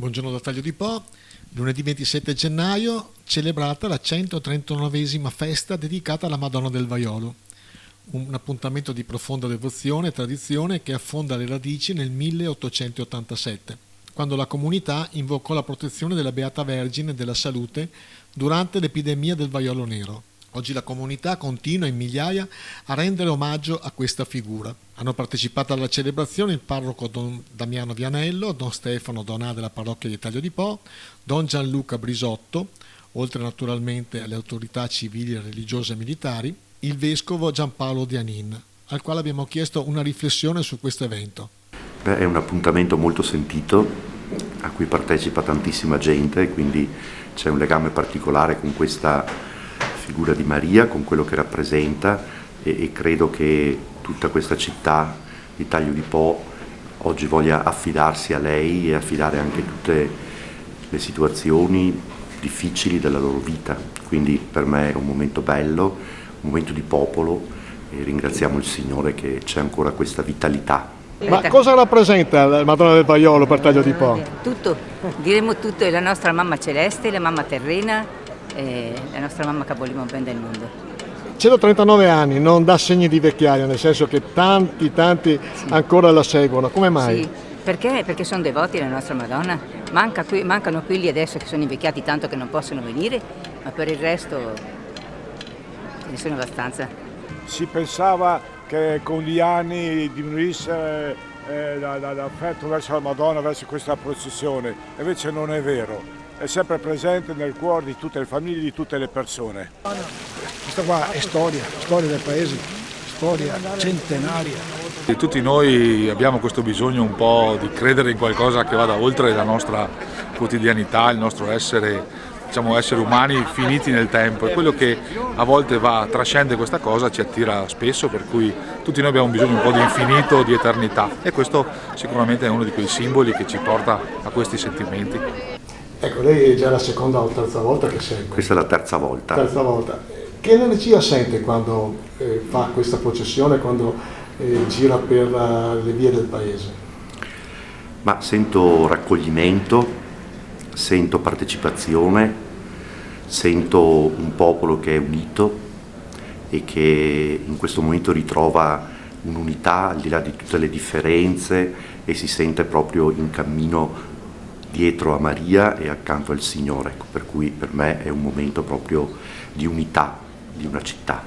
Buongiorno da Taglio di Po. Lunedì 27 gennaio celebrata la 139esima festa dedicata alla Madonna del Vaiolo, un appuntamento di profonda devozione e tradizione che affonda le radici nel 1887, quando la comunità invocò la protezione della Beata Vergine e della salute durante l'epidemia del vaiolo nero. Oggi la comunità continua in migliaia a rendere omaggio a questa figura. Hanno partecipato alla celebrazione il parroco Don Damiano Vianello, Don Stefano Donà della parrocchia di Taglio di Po, Don Gianluca Brisotto, oltre naturalmente alle autorità civili, religiose e militari, il vescovo Giampaolo Dianin, al quale abbiamo chiesto una riflessione su questo evento. È un appuntamento molto sentito, a cui partecipa tantissima gente, quindi c'è un legame particolare con questa figura di Maria, con quello che rappresenta e credo che tutta questa città di Taglio di Po oggi voglia affidarsi a lei e affidare anche tutte le situazioni difficili della loro vita. Quindi per me è un momento bello, un momento di popolo e ringraziamo il Signore che c'è ancora questa vitalità. Ma cosa rappresenta la Madonna del Vaiolo per Taglio di Po? Tutto, diremo tutto, è la nostra mamma celeste, la mamma terrena, la nostra mamma che aboliamo ben del mondo. 139 anni, non dà segni di vecchiaia, nel senso che tanti sì, ancora la seguono. Come mai? Sì, perché? Perché sono devoti alla nostra Madonna. Mancano quelli adesso che sono invecchiati tanto che non possono venire, ma per il resto ce ne sono abbastanza. Si pensava che con gli anni diminuisse l'affetto verso la Madonna, verso questa processione, invece non è vero. È sempre presente nel cuore di tutte le famiglie, di tutte le persone. Questa qua è storia del paese, storia centenaria. E tutti noi abbiamo questo bisogno un po' di credere in qualcosa che vada oltre la nostra quotidianità, il nostro essere, diciamo, esseri umani finiti nel tempo, e quello che a volte trascende questa cosa ci attira spesso, per cui tutti noi abbiamo bisogno un po' di infinito, di eternità, e questo sicuramente è uno di quei simboli che ci porta a questi sentimenti. Ecco, lei è già la seconda o terza volta che segue. Questa è la terza volta. Che energia sente quando fa questa processione, quando gira per le vie del paese? Ma sento raccoglimento, sento partecipazione, sento un popolo che è unito e che in questo momento ritrova un'unità al di là di tutte le differenze e si sente proprio in cammino dietro a Maria e accanto al Signore. Ecco, per cui per me è un momento proprio di unità di una città.